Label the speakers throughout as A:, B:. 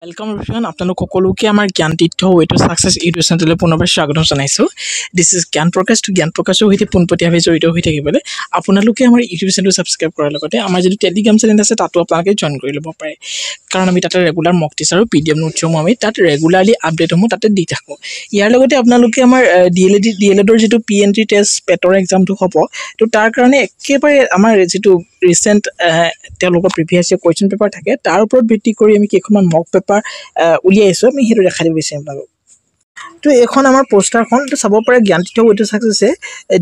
A: Welcome everyone. আপোনালোক সকলোকে আমাৰ জ্ঞান তীৰ্থ ৱেটো সাকসেছ ইউটিউব চেনেললৈ পুনৰবাৰ স্বাগতম জনাইছো। দিস ইজ জ্ঞান প্ৰকাশৰ সৈতে পোনপটীয়াভাৱে জড়িত হৈ থাকিবলৈ আপোনালোকে আমাৰ ইউটিউব চেনেলটো সাবস্ক্ৰাইব কৰাৰ লগতে আমাৰ যদি টেলিগ্ৰাম চেনেল আছে তাতো আপোনালোকে জয়েন কৰি ল'ব পাৰে। কাৰণ আমি তাতে ৰেগুলাৰ মক টেষ্ট আৰু পিডিএফ নোটসমূহ আমি তাত ৰেগুলাৰলি আপডেটসমূহ তাতে দি থাকোঁ। ইয়াৰ লগতে আপোনালোকে আমাৰ ডিএলএডৰ যিটো পিএনটি টেষ্ট পেটৰ এক্সামটো হ'ব, তো তাৰ কাৰণে একেবাৰে আমাৰ যিটো ৰিসেন্ট তেওঁলোকৰ প্ৰিভিয়াছ ইয়াৰ কুৱেশ্যন পেপাৰ থাকে তাৰ ওপৰত ভিত্তি কৰি আমি কেইখনমান মক পেপাৰ উলিয়াইছো। আমি সেইটো দেখাই দিব বিচাৰিম আপোনালোকক। তো এখন আমাৰ পোষ্টাৰখন চাব পাৰে জ্ঞান তীৰ্থ ৱেটো সাকসেছে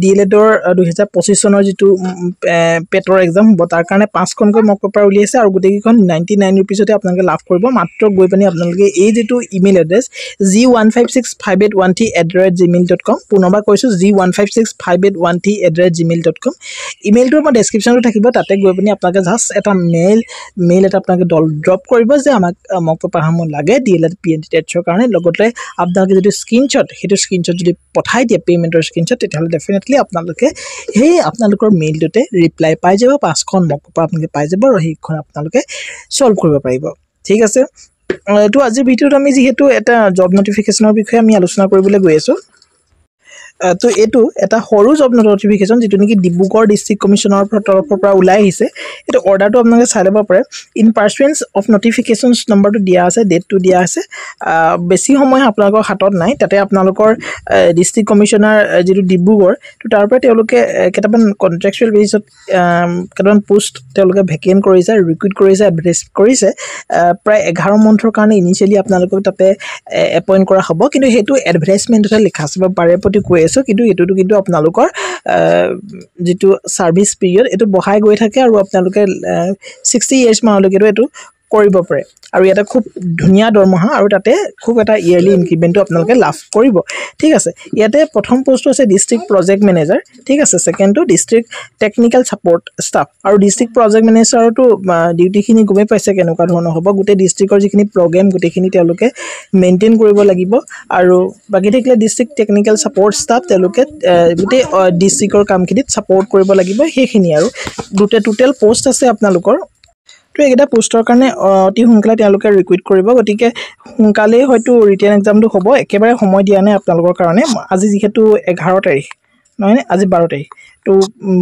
A: ডিএলএডৰ 2025 চনৰ যিটো পেটৰ এক্সাম হ'ব তাৰ কাৰণে 5খনকৈ মক পেপাৰ উলিয়াইছে আৰু গোটেইকেইখন 99 ৰুপিজতে আপোনালোকে লাভ কৰিব। মাত্ৰ গৈ পিনি আপোনালোকে এই যিটো ইমেইল এড্ৰেছ g1565813@gmail.com, পুনৰবাৰ কৈছোঁ g1565813@gmail.com, ইমেইলটো আমাৰ ডেছক্ৰিপশ্যনটো থাকিব। তাতে গৈ পিনি আপোনালোকে জাষ্ট এটা মেইল এটা আপোনালোকে ড্ৰপ কৰিব যে আমাক মক পেপাৰসমূহ লাগে ডিএলএড পিএনটি টেটছৰ কাৰণে। লগতে আপোনালোকে যদি স্ক্ৰীনশ্বট যদি পঠাই দিয়ে পে'মেণ্টৰ স্ক্ৰীনশ্বট, তেতিয়াহ'লে ডেফিনেটলি আপোনালোকে সেই আপোনালোকৰ মেইলটোতে ৰিপ্লাই পাই যাব। 5খন মক পেপাৰ আপোনালোকে পাই যাব আৰু সেইখন আপোনালোকে ছল্ভ কৰিব পাৰিব। ঠিক আছে, তো আজিৰ ভিডিঅ'ত আমি যিহেতু এটা জব নটিফিকেশ্যনৰ বিষয়ে আমি আলোচনা কৰিবলৈ গৈ আছোঁ। তো এইটো এটা সৰু জব নটিফিকেশ্যন যিটো নেকি ডিব্ৰুগড় ডিষ্ট্ৰিক্ট কমিশ্যনৰ তৰফৰ পৰা ওলাই আহিছে। এইটো অৰ্ডাৰটো আপোনালোকে চাই ল'ব পাৰে। ইন পাৰ্চুৱেঞ্চ অফ নটিফিকেশ্যনছ নম্বৰটো দিয়া আছে, ডেটটো দিয়া আছে। বেছি সময় আপোনালোকৰ হাতত নাই। তাতে আপোনালোকৰ ডিষ্ট্ৰিক্ট কমিশ্যনাৰ যিটো ডিব্ৰুগড়, তো তাৰ পৰা তেওঁলোকে কেইটামান কণ্ট্ৰেকচুৱেল বেচিছত কেইটামান পোষ্ট তেওঁলোকে ভেকেণ্ট কৰিছে, ৰিক্ৰুইট কৰিছে, এডভাৰটাইজ কৰিছে। প্ৰায় 11 মান্থৰ কাৰণে ইনিচিয়েলি আপোনালোকক তাতে এপইণ্ট কৰা হ'ব। কিন্তু সেইটো এডভাৰটাইজমেণ্টতে লিখা আছে, বাৰে প্ৰতি কৈ আছোঁ। কিন্তু এইটোতো কিন্তু আপোনালোকৰ যিটো ছাৰ্ভিচ পিৰিয়ড এইটো বঢ়াই গৈ থাকে আৰু আপোনালোকে 60 years মানলৈকেতো এইটো কৰিব পাৰে। আৰু ইয়াতে খুব ধুনীয়া দৰমহা আৰু তাতে খুব এটা ইয়েৰলি ইনক্ৰিমেণ্টটো আপোনালোকে লাভ কৰিব। ঠিক আছে, ইয়াতে প্ৰথম পোষ্টটো আছে ডিষ্ট্ৰিক্ট প্ৰজেক্ট মেনেজাৰ। ঠিক আছে, ছেকেণ্ডটো ডিষ্ট্ৰিক্ট টেকনিকেল ছাপৰ্ট ষ্টাফ। আৰু ডিষ্ট্ৰিক্ট প্ৰজেক্ট মেনেজাৰতো ডিউটিখিনি গমেই পাইছে কেনেকুৱা ধৰণৰ হ'ব। গোটেই ডিষ্ট্ৰিক্টৰ যিখিনি প্ৰগ্ৰেম গোটেইখিনি তেওঁলোকে মেইনটেইন কৰিব লাগিব। আৰু বাকী থাকিলে ডিষ্ট্ৰিক্ট টেকনিকেল ছাপৰ্ট ষ্টাফ, তেওঁলোকে গোটেই ডিষ্ট্ৰিক্টৰ কামখিনিত ছাপৰ্ট কৰিব লাগিব। সেইখিনি আৰু টোটেল পোষ্ট আছে আপোনালোকৰ। তো এইকেইটা পোষ্টৰ কাৰণে অতি সোনকালে তেওঁলোকে ৰিক্ৰুইট কৰিব। গতিকে সোনকালেই হয়তো ৰিটেন এক্সামটো হ'ব। একেবাৰে সময় দিয়া নাই আপোনালোকৰ কাৰণে। আজি যিহেতু 11 তাৰিখ নহয়নে, আজি 12 তাৰিখ। তো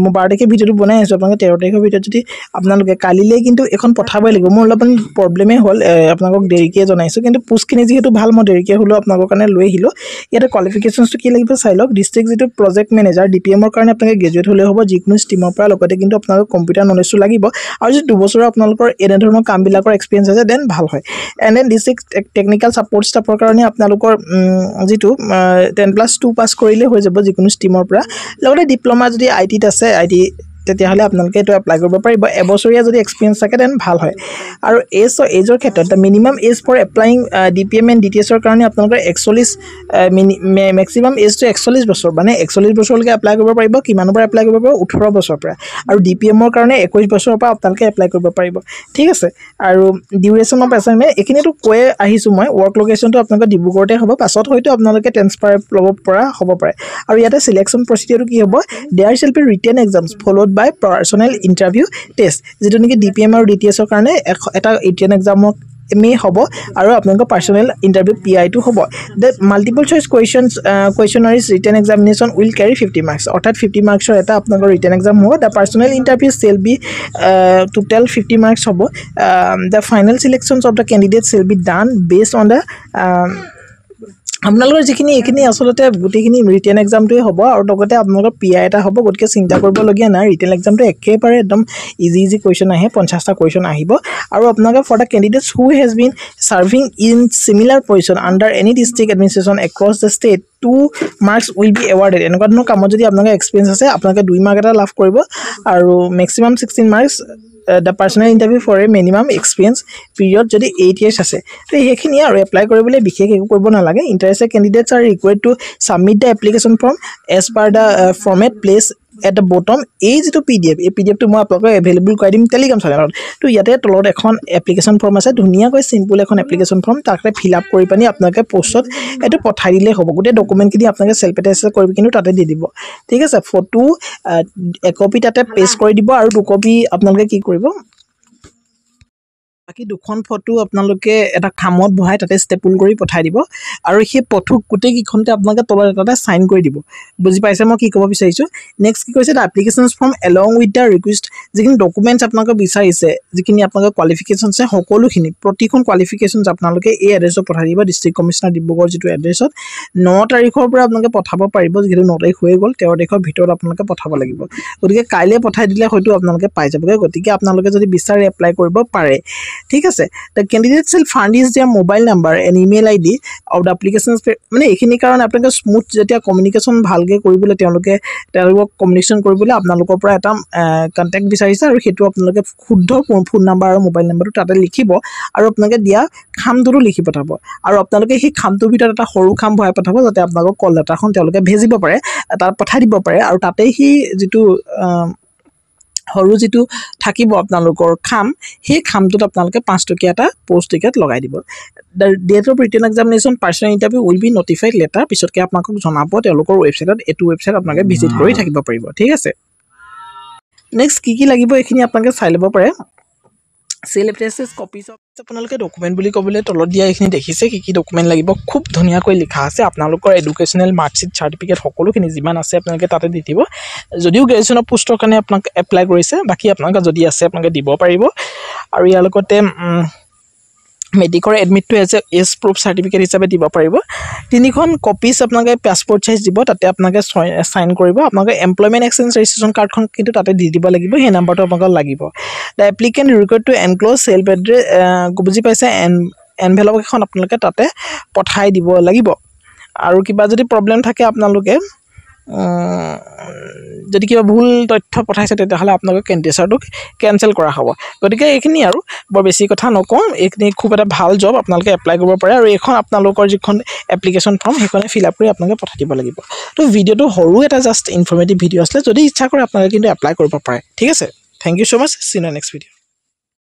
A: 12 তাৰিখে ভিডিঅ'টো বনাই আছোঁ। আপোনালোকে 13 তাৰিখৰ ভিতৰত যদি আপোনালোকে কালিলৈ কিন্তু এখন পঠাবই লাগিব। মোৰ অলপমান প্ৰব্লেমেই হ'ল, আপোনালোকক দেৰিকৈ জনাইছোঁ। কিন্তু পোষ্টখিনি যিহেতু ভাল, মই দেৰিকৈ হ'লেও আপোনালোকৰ কাৰণে লৈ আহিলোঁ। ইয়াতে কোৱালিফিকেশ্যনছটো কি লাগিব চাই লওক। ডিষ্ট্ৰিক্ট যিটো প্ৰজেক্ট মেনেজাৰ DPM-ৰ কাৰণে আপোনালোকে গ্ৰেজুৱেট হ'লে হ'ব, যিকোনো ষ্ট্ৰীমৰ পৰা। লগতে কিন্তু আপোনালোকৰ কম্পিউটাৰ নলেজটো লাগিব। আৰু যদি 2 বছৰৰ আপোনালোকৰ এনেধৰণৰ কামবিলাকৰ এক্সপিৰিয়েঞ্চ আছে দেন ভাল হয়। And then district technical support ষ্টাফৰ কাৰণে আপোনালোকৰ যিটো 10+2 পাছ কৰিলে হৈ যাব যিকোনো ষ্ট্ৰীমৰ পৰা। লগতে ডিপ্ল'মা যদি IT-ত আছে, তেতিয়াহ'লে আপোনালোকে এইটো এপ্লাই কৰিব পাৰিব। এবছৰীয়া যদি এক্সপিৰিয়েঞ্চ থাকে দেন ভাল হয়। আৰু এজৰ ক্ষেত্ৰত minimum age for applying DPM and DTS-ৰ কাৰণে আপোনালোকৰ 41, মেক্সিমাম এজটো 41 বছৰ, মানে 41 বছৰলৈকে এপ্লাই কৰিব পাৰিব। কিমানৰ পৰা এপ্লাই কৰিব পাৰিব? 18 বছৰৰ পৰা। আৰু DPM-ৰ কাৰণে 21 বছৰৰ পৰা আপোনালোকে এপ্লাই কৰিব পাৰিব। ঠিক আছে, আৰু ডিউৰেশ্যন অফ এছাইনমেণ্ট এইখিনিতো কৈ আহিছোঁ মই। ৱৰ্ক লোকেশ্যনটো আপোনালোকৰ ডিব্ৰুগড়তে হ'ব। পাছত হয়তো আপোনালোকে ট্ৰেন্সফাৰ ল'ব পৰা হ'ব পাৰে। আৰু ইয়াতে চিলেকশ্যন প্ৰচিডিউৰটো কি হ'ব? There shall be written exams followed by personnel interview test, যিটো নেকি DPM আৰু DTS-ৰ কাৰণে এটা ৰিটেন এক্সামত হ'ব আৰু আপোনালোকৰ পাৰ্চনেল ইণ্টাৰভিউ PI-টো হ'ব। The multiple choice questionnaires written examination will carry 50 marks, অৰ্থাৎ 50 মাৰ্কছৰ এটা আপোনালোকৰ ৰিটেন এক্সাম হ'ব। The personnel interview shall be total 50 marks হ'ব। The final selections of the candidate shall be done based on the আপোনালোকৰ এইখিনি আচলতে গোটেইখিনি ৰিটেন এক্সামটোৱে হ'ব। আৰু লগতে আপোনালোকৰ PI এটা হ'ব। গতিকে চিন্তা কৰিবলগীয়া নাই। ৰিটেন এক্সামটো একেবাৰে একদম ইজি কুৱেশ্যন আহে, 50টা কুৱেশ্যন আহিব। আৰু আপোনালোকে for the candidates who has been serving in similar position under any district administration across the state 2 marks will be awarded. এনেকুৱা ধৰণৰ কামত যদি আপোনালোকৰ এক্সপিৰিয়েঞ্চ আছে, আপোনালোকে 2 মাৰ্ক এটা লাভ কৰিব। আৰু maximum 16 marks the personnel interview for a minimum experience period যদি 8 years আছে। তো সেইখিনিয়ে আৰু এপ্লাই কৰিবলৈ বিশেষ একো কৰিব নালাগে। Interested candidates are required to submit the application form as per the format place at the bottom. এই যিটো PDF, এই PDFটো মই আপোনালোকক এভেইলেবল কৰাই দিম টেলিগ্ৰাম চেনেলত। তো ইয়াতে তলত এখন এপ্লিকেশ্যন ফৰ্ম আছে, ধুনীয়াকৈ চিম্পুল এখন এপ্লিকেশ্যন ফৰ্ম। তাতে ফিল আপ কৰি পানি আপোনালোকে পোষ্টত এইটো পঠাই দিলেই হ'ব। গোটেই ডকুমেণ্টখিনি আপোনালোকে চেল্ফ এটেষ্ট কৰি কিন্তু তাতে দি দিব। ঠিক আছে, ফটো একপি তাতে পেষ্ট কৰি দিব আৰু 2 কপি আপোনালোকে কি কৰিব, বাকি দুখন ফটো আপোনালোকে এটা খামত বহাই তাতে ষ্টেপুল কৰি পঠাই দিব আৰু সেই ফটো গোটেইকেইখনতে আপোনালোকে তলত এটা চাইন কৰি দিব বুজি পাইছে মই কি ক'ব বিচাৰিছোঁ নেক্সট কি কৈছে the applications form along with the request যিখিনি ডকুমেণ্টছ আপোনালোকে বিচাৰিছে যিখিনি আপোনালোকৰ কোৱালিফিকেশ্যন আছে সকলোখিনি প্ৰতিখন কোৱালিফিকেশ্যনছ আপোনালোকে এই এড্ৰেছত পঠাই দিব ডিষ্ট্ৰিক্ট কমিশ্যনাৰ ডিব্ৰুগড় যিটো এড্ৰেছত 9 তাৰিখৰ পৰা আপোনালোকে পঠাব পাৰিব যিহেতু 9 তাৰিখ হৈ গ'ল 13 তাৰিখৰ ভিতৰত আপোনালোকে পঠাব লাগিব গতিকে কাইলৈ পঠাই দিলে হয়তো আপোনালোকে পাই যাবগৈ গতিকে আপোনালোকে যদি বিচাৰে এপ্লাই কৰিব পাৰে ঠিক আছে the candidate shall furnish their mobile number and email ID of the application মানে এইখিনি কাৰণে আপোনালোকে স্মুথ যেতিয়া কমিউনিকেশ্যন ভালকৈ কৰিবলৈ তেওঁলোকক কমিউনিকেশ্যন কৰিবলৈ আপোনালোকৰ পৰা এটা কণ্টেক্ট বিচাৰিছে আৰু সেইটো আপোনালোকে শুদ্ধ ফোন নাম্বাৰ আৰু মোবাইল নাম্বাৰটো তাতে লিখিব আৰু আপোনালোকে দিয়া খামটোতো লিখি পঠাব আৰু আপোনালোকে সেই খামটোৰ ভিতৰত এটা সৰু খাম ভৰাই পঠাব যাতে আপোনালোকৰ কল লেটাৰখন তেওঁলোকে ভেজিব পাৰে তাত পঠাই দিব পাৰে আৰু তাতেই সি যিটো সৰু যিটো থাকিব আপোনালোকৰ খাম সেই খামটোত আপোনালোকে 5 টকীয়া এটা পোষ্ট টিকেট লগাই দিব the date of written examination personnel interview will be notified later পিছতকৈ আপোনালোকক জনাব তেওঁলোকৰ ৱেবছাইটত এইটো ৱেবছাইট আপোনালোকে ভিজিট কৰি থাকিব পাৰিব ঠিক আছে নেক্সট কি লাগিব এইখিনি আপোনালোকে চাই ল'ব পাৰে সেল এপ্লিকেশ্যন কপিজ অফ আপোনালোকে ডকুমেণ্ট বুলি ক'বলৈ তলত দিয়া এইখিনি দেখিছে কি ডকুমেণ্ট লাগিব খুব ধুনীয়াকৈ লিখা আছে আপোনালোকৰ এডুকেশ্যনেল মাৰ্কশ্বিট চাৰ্টিফিকেট সকলোখিনি যিমান আছে আপোনালোকে তাতে দি দিব যদিও গ্ৰেজুৱেশ্যনৰ পোষ্টৰ কাৰণে আপোনালোকে এপ্লাই কৰিছে বাকী আপোনালোকে যদি আছে আপোনালোকে দিব পাৰিব আৰু ইয়াৰ লগতে মেডিকৰ এডমিটটো এজ প্ৰুফ চাৰ্টিফিকেট হিচাপে দিব পাৰিব 3খন কপিজ আপোনালোকে পাছপৰ্ট চাইজ দিব তাতে আপোনালোকে চাইন কৰিব আপোনালোকে এমপ্লয়মেণ্ট এক্সচেঞ্জ ৰেজিষ্ট্ৰেশ্যন কাৰ্ডখন কিন্তু তাতে দি দিব লাগিব সেই নাম্বাৰটো আপোনালোকক লাগিব the applicant required to enclose self address বুজি পাইছে এনভেলপ এখন আপোনালোকে তাতে পঠাই দিব লাগিব আৰু কিবা যদি প্ৰব্লেম থাকে আপোনালোকে যদি কিবা ভুল তথ্য পঠাইছে তেতিয়াহ'লে আপোনালোকৰ কেণ্ডিডেটছৰটোক কেনচেল কৰা হ'ব গতিকে এইখিনি আৰু বৰ বেছি কথা নকওঁ এইখিনি খুব এটা ভাল জব আপোনালোকে এপ্লাই কৰিব পাৰে আৰু এইখন আপোনালোকৰ যিখন এপ্লিকেশ্যন ফৰ্ম সেইখনে ফিল আপ কৰি আপোনালোকে পঠাই দিব লাগিব তো ভিডিঅ'টো সৰু এটা জাষ্ট ইনফৰ্মেটিভ ভিডিঅ' আছিলে যদি ইচ্ছা কৰে আপোনালোকে কিন্তু এপ্লাই কৰিব পাৰে ঠিক আছে thank you so' much see you next video'